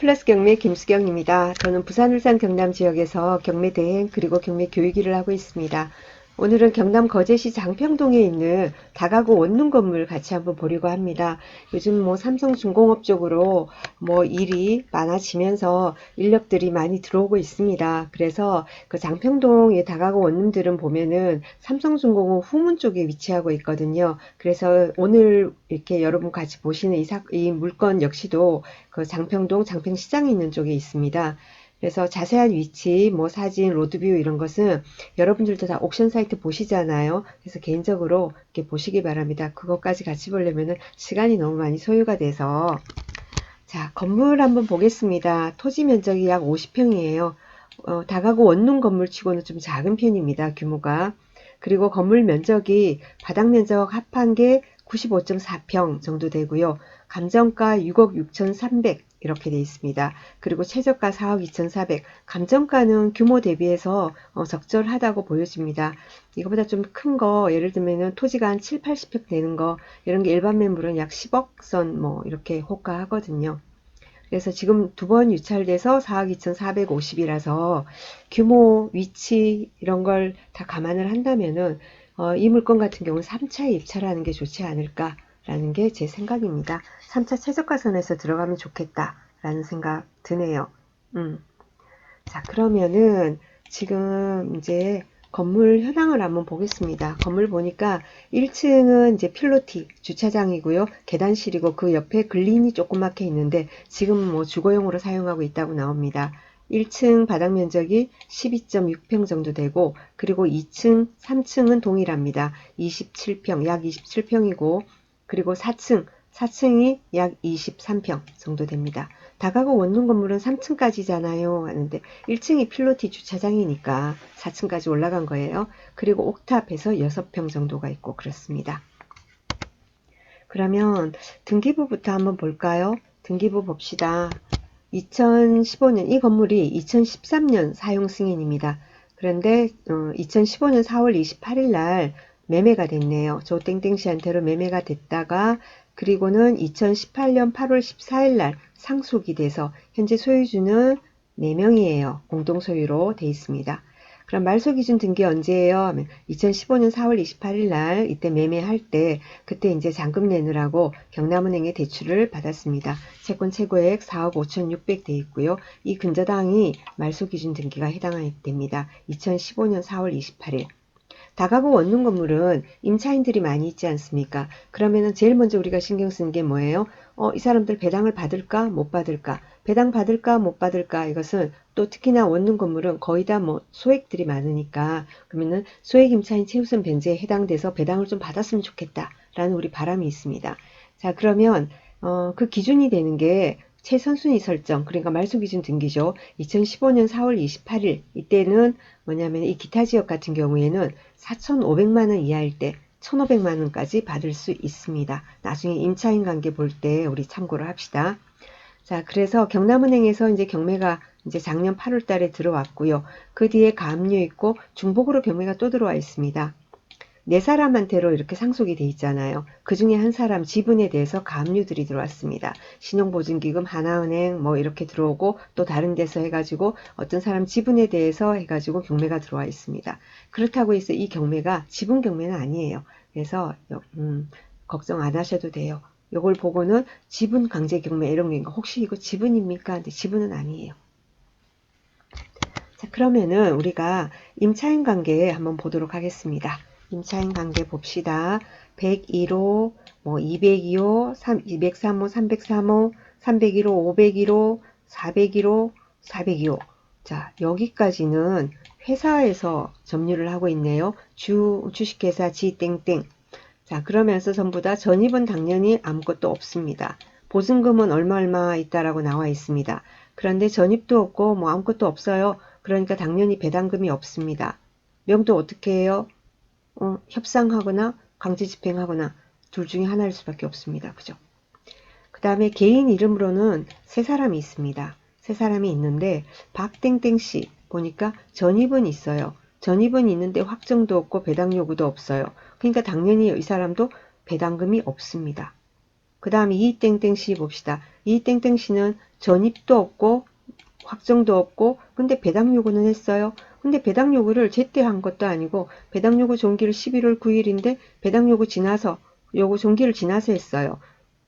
플러스 경매 김수경입니다. 저는 부산, 울산, 경남 지역에서 경매 대행 그리고 경매 교육 일을 하고 있습니다. 오늘은 경남 거제시 장평동에 있는 다가구 원룸 건물 같이 한번 보려고 합니다. 요즘 뭐 삼성중공업 쪽으로 뭐 일이 많아지면서 인력들이 많이 들어오고 있습니다. 그래서 그 장평동의 다가구 원룸들은 보면은 삼성중공업 후문 쪽에 위치하고 있거든요. 그래서 오늘 이렇게 여러분 같이 보시는 이 물건 역시도 그 장평동 장평시장에 있는 쪽에 있습니다. 그래서 자세한 위치, 뭐 사진, 로드뷰 이런 것은 여러분들도 다 옥션 사이트 보시잖아요. 그래서 개인적으로 이렇게 보시기 바랍니다. 그것까지 같이 보려면 시간이 너무 많이 소요가 돼서. 자, 건물 한번 보겠습니다. 토지 면적이 약 50평이에요. 다가구 원룸 건물치고는 좀 작은 편입니다. 규모가. 그리고 건물 면적이 바닥 면적 합한 게 95.4평 정도 되고요. 감정가 6억 6,300 이렇게 되어 있습니다. 그리고 최저가 4억 2,400. 감정가는 규모 대비해서 적절하다고 보여집니다. 이거보다 좀 큰 거, 예를 들면 토지가 한 7, 80평 되는 거, 이런 게 일반 매물은 약 10억 선 뭐 이렇게 호가하거든요. 그래서 지금 두 번 유찰돼서 4억 2,450이라서 규모, 위치 이런 걸 다 감안을 한다면은 이 물건 같은 경우는 3차에 입찰하는 게 좋지 않을까라는 게 제 생각입니다. 3차 최저가선에서 들어가면 좋겠다라는 생각 드네요. 자, 그러면은 지금 이제 건물 현황을 한번 보겠습니다. 건물 보니까 1층은 이제 필로티 주차장이고요. 계단실이고 그 옆에 글린이 조그맣게 있는데 지금 뭐 주거용으로 사용하고 있다고 나옵니다. 1층 바닥 면적이 12.6평 정도 되고 그리고 2층, 3층은 동일합니다. 27평, 약 27평이고 그리고 4층이 약 23평 정도 됩니다. 다가구 원룸 건물은 3층까지잖아요 하는데 1층이 필로티 주차장이니까 4층까지 올라간 거예요. 그리고 옥탑에서 6평 정도가 있고 그렇습니다. 그러면 등기부부터 한번 볼까요? 등기부 봅시다. 2015년 이 건물이 2013년 사용 승인입니다. 그런데 2015년 4월 28일 날 매매가 됐네요. 조 땡땡씨한테로 매매가 됐다가 그리고는 2018년 8월 14일 날 상속이 돼서 현재 소유주는 4명이에요. 공동소유로 돼 있습니다. 그럼 말소기준 등기 언제예요? 하면 2015년 4월 28일 날 이때 매매할 때 그때 이제 잔금 내느라고 경남은행에 대출을 받았습니다. 채권 최고액 4억 5,600 돼 있고요. 이 근저당이 말소기준 등기가 해당됩니다. 2015년 4월 28일. 다가구 원룸 건물은 임차인들이 많이 있지 않습니까? 그러면은 제일 먼저 우리가 신경 쓰는 게 뭐예요? 이 사람들 배당을 받을까? 못 받을까? 배당 받을까? 못 받을까? 이것은 또 특히나 원룸 건물은 거의 다 뭐 소액들이 많으니까 그러면은 소액 임차인 최우선 변제에 해당돼서 배당을 좀 받았으면 좋겠다라는 우리 바람이 있습니다. 자, 그러면 그 기준이 되는 게 최선순위 설정, 그러니까 말소기준 등기죠. 2015년 4월 28일 이때는 뭐냐면 이 기타 지역 같은 경우에는 4,500만 원 이하일 때 1,500만 원까지 받을 수 있습니다. 나중에 임차인 관계 볼 때 우리 참고를 합시다. 자, 그래서 경남은행에서 이제 경매가 이제 작년 8월 달에 들어왔고요. 그 뒤에 가압류 있고 중복으로 경매가 또 들어와 있습니다. 네 사람한테로 이렇게 상속이 돼 있잖아요. 그 중에 한 사람 지분에 대해서 가압류들이 들어왔습니다. 신용보증기금, 하나은행 뭐 이렇게 들어오고 또 다른 데서 해가지고 어떤 사람 지분에 대해서 해가지고 경매가 들어와 있습니다. 그렇다고 해서 이 경매가 지분 경매는 아니에요. 그래서 걱정 안 하셔도 돼요. 요걸 보고는 지분 강제 경매 이런 게 혹시 이거 지분입니까? 근데 지분은 아니에요. 자, 그러면은 우리가 임차인 관계 한번 보도록 하겠습니다. 임차인 관계 봅시다. 101호, 뭐 202호, 203호, 303호, 301호, 501호, 401호, 402호. 자, 여기까지는 회사에서 점유를 하고 있네요. 주식회사 지땡땡. 자, 그러면서 전부 다 전입은 당연히 아무것도 없습니다. 보증금은 얼마 있다라고 나와 있습니다. 그런데 전입도 없고 뭐 아무것도 없어요. 그러니까 당연히 배당금이 없습니다. 명도 어떻게 해요? 협상하거나 강제 집행하거나 둘 중에 하나일 수밖에 없습니다. 그죠? 그 다음에 개인 이름으로는 세 사람이 있습니다. 세 사람이 있는데 박땡땡씨 보니까 전입은 있어요. 전입은 있는데 확정도 없고 배당 요구도 없어요. 그러니까 당연히 이 사람도 배당금이 없습니다. 그 다음에 이땡땡씨 봅시다. 이땡땡씨는 전입도 없고 확정도 없고 근데 배당 요구는 했어요. 근데 배당 요구를 제때 한 것도 아니고 배당 요구 종기를 11월 9일인데 배당 요구 지나서 요구 종기를 지나서 했어요.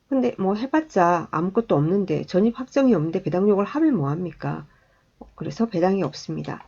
근데 뭐 해봤자 아무것도 없는데 전입 확정이 없는데 배당 요구를 하면 뭐합니까? 그래서 배당이 없습니다.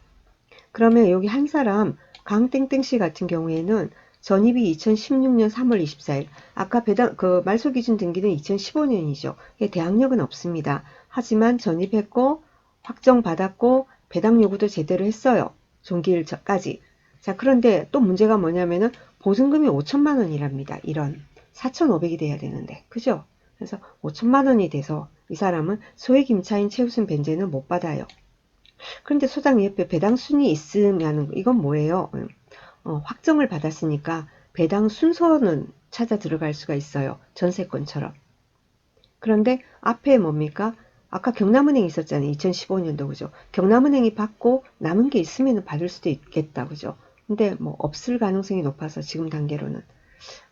그러면 여기 한 사람 강땡땡씨 같은 경우에는 전입이 2016년 3월 24일. 아까 배당 그 말소기준 등기는 2015년이죠. 대항력은 없습니다. 하지만 전입했고 확정받았고 배당 요구도 제대로 했어요. 종기일까지. 자, 그런데 또 문제가 뭐냐면은 보증금이 5천만 원이랍니다. 이런 4,500이 돼야 되는데. 그죠? 그래서 5천만 원이 돼서 이 사람은 소액 임차인 최우선 변제는 못 받아요. 그런데 소장님 옆에 배당 순위 있으면 이건 뭐예요? 확정을 받았으니까 배당 순서는 찾아 들어갈 수가 있어요. 전세권처럼. 그런데 앞에 뭡니까? 아까 경남은행 있었잖아요. 2015년도 그죠? 경남은행이 받고 남은 게 있으면 받을 수도 있겠다. 그죠? 근데 뭐 없을 가능성이 높아서 지금 단계로는.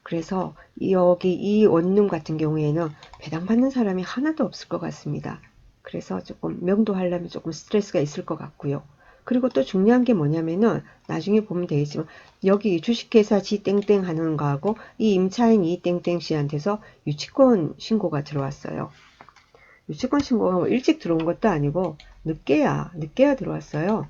그래서 여기 이 원룸 같은 경우에는 배당받는 사람이 하나도 없을 것 같습니다. 그래서 조금 명도하려면 조금 스트레스가 있을 것 같고요. 그리고 또 중요한 게 뭐냐면은 나중에 보면 되겠지만 여기 주식회사 지 땡땡 하는 거하고 이 임차인 이 땡땡 씨한테서 유치권 신고가 들어왔어요. 유치권 신고가 뭐 일찍 들어온 것도 아니고 늦게야 들어왔어요.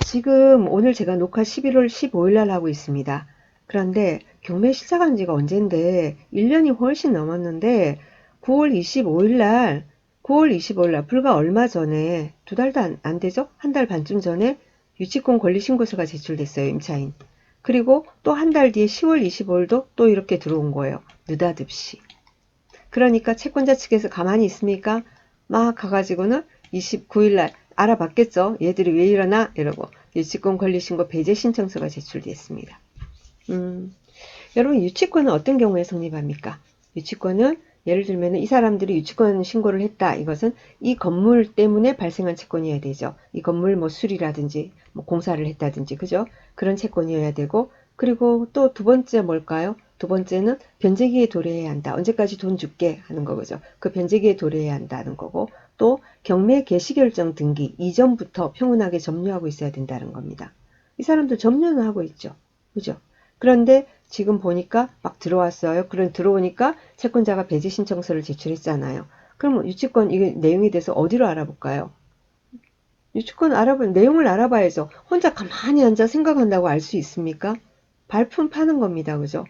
지금 오늘 제가 녹화 11월 15일 날 하고 있습니다. 그런데 경매 시작한 지가 언젠데 1년이 훨씬 넘었는데 9월 25일 날 9월 25일 날 불과 얼마 전에 두 달도 안 되죠? 한 달 반쯤 전에 유치권 권리신고서가 제출됐어요. 임차인. 그리고 또 한 달 뒤에 10월 25일도 또 이렇게 들어온 거예요. 느닷없이. 그러니까 채권자 측에서 가만히 있습니까? 막 가가지고는 29일 날 알아봤겠죠. 얘들이 왜 이러나 이러고 유치권 권리신고 배제 신청서가 제출됐습니다. 여러분 유치권은 어떤 경우에 성립합니까? 유치권은 예를 들면 이 사람들이 유치권 신고를 했다. 이것은 이 건물 때문에 발생한 채권이어야 되죠. 이 건물 뭐 수리라든지 뭐 공사를 했다든지 그죠? 그런 채권이어야 되고 그리고 또 두 번째 뭘까요? 두 번째는 변제기에 도래해야 한다. 언제까지 돈 줄게 하는 거죠. 그 변제기에 도래해야 한다는 거고 또 경매 개시결정 등기 이전부터 평온하게 점유하고 있어야 된다는 겁니다. 이 사람들 점유는 하고 있죠. 그죠? 그런데 지금 보니까 막 들어왔어요. 그런 들어오니까 채권자가 배제 신청서를 제출했잖아요. 그럼 유치권 이 내용에 대해서 어디로 알아볼까요? 유치권 알아볼 내용을 알아봐야죠. 혼자 가만히 앉아 생각한다고 알 수 있습니까? 발품 파는 겁니다. 그죠?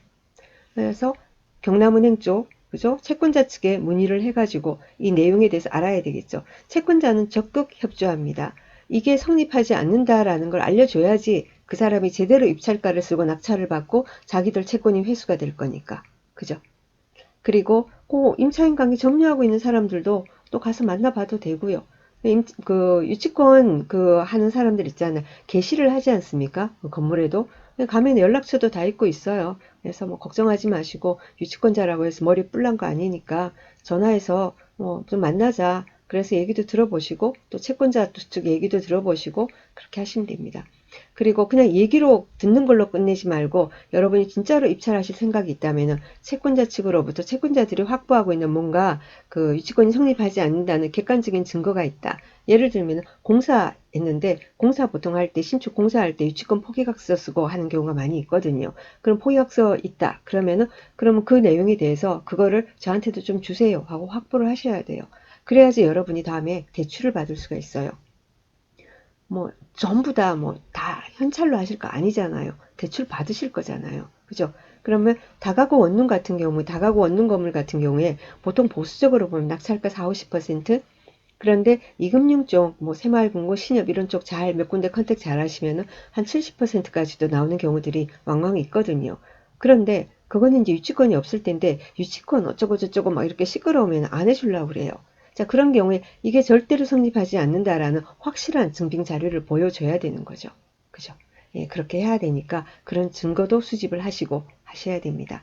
그래서 경남은행 쪽 그죠? 채권자 측에 문의를 해가지고 이 내용에 대해서 알아야 되겠죠. 채권자는 적극 협조합니다. 이게 성립하지 않는다라는 걸 알려줘야지 그 사람이 제대로 입찰가를 쓰고 낙찰을 받고 자기들 채권이 회수가 될 거니까. 그죠? 그리고 그 임차인 관계 점유하고 있는 사람들도 또 가서 만나봐도 되고요. 그 유치권 그 하는 사람들 있잖아요. 게시를 하지 않습니까? 그 건물에도 가면 연락처도 다 있고 있어요. 그래서 뭐 걱정하지 마시고 유치권자라고 해서 머리 뿔난 거 아니니까 전화해서 좀 만나자. 그래서 얘기도 들어보시고 또 채권자 쪽 얘기도 들어보시고 그렇게 하시면 됩니다. 그리고 그냥 얘기로 듣는 걸로 끝내지 말고 여러분이 진짜로 입찰하실 생각이 있다면은 채권자 측으로부터 채권자들이 확보하고 있는 뭔가 그 유치권이 성립하지 않는다는 객관적인 증거가 있다. 예를 들면 공사했는데 공사 보통 할 때 신축 공사할 때 유치권 포기각서 쓰고 하는 경우가 많이 있거든요. 그럼 포기각서 있다. 그러면 그 내용에 대해서 그거를 저한테도 좀 주세요 하고 확보를 하셔야 돼요. 그래야지 여러분이 다음에 대출을 받을 수가 있어요. 뭐 전부 다 뭐 다 현찰로 하실 거 아니잖아요. 대출 받으실 거잖아요. 그죠? 그러면 다가구 원룸 같은 경우, 다가구 원룸 건물 같은 경우에 보통 보수적으로 보면 낙찰가 4, 50%? 그런데 이금융 쪽, 뭐 새마을금고, 신협 이런 쪽 잘 몇 군데 컨택 잘 하시면은 한 70%까지도 나오는 경우들이 왕왕 있거든요. 그런데 그거는 이제 유치권이 없을 텐데 유치권 어쩌고 저쩌고 막 이렇게 시끄러우면 안 해주려고 그래요. 자, 그런 경우에 이게 절대로 성립하지 않는다라는 확실한 증빙 자료를 보여줘야 되는 거죠. 그죠? 예, 그렇게 해야 되니까 그런 증거도 수집을 하시고 하셔야 됩니다.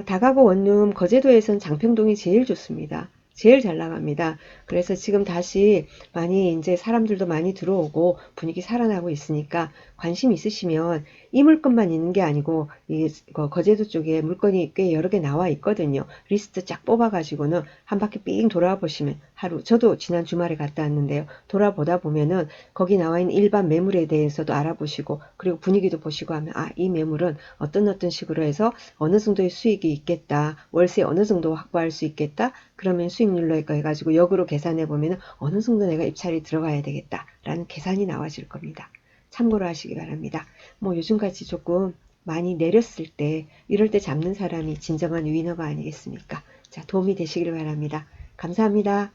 다가구 원룸 거제도에선 장평동이 제일 좋습니다. 제일 잘 나갑니다. 그래서 지금 다시 많이 이제 사람들도 많이 들어오고 분위기 살아나고 있으니까 관심 있으시면 이 물건만 있는 게 아니고 이 거제도 쪽에 물건이 꽤 여러 개 나와 있거든요. 리스트 쫙 뽑아가지고는 한 바퀴 삥 돌아보시면 하루, 저도 지난 주말에 갔다 왔는데요. 돌아보다 보면은 거기 나와 있는 일반 매물에 대해서도 알아보시고 그리고 분위기도 보시고 하면 아, 이 매물은 어떤 식으로 해서 어느 정도의 수익이 있겠다. 월세 어느 정도 확보할 수 있겠다. 그러면 수익률로 해가지고 역으로 계산해 보면 어느 정도 내가 입찰이 들어가야 되겠다라는 계산이 나와질 겁니다. 참고로 하시기 바랍니다. 뭐 요즘같이 조금 많이 내렸을 때 이럴 때 잡는 사람이 진정한 위너가 아니겠습니까? 자, 도움이 되시길 바랍니다. 감사합니다.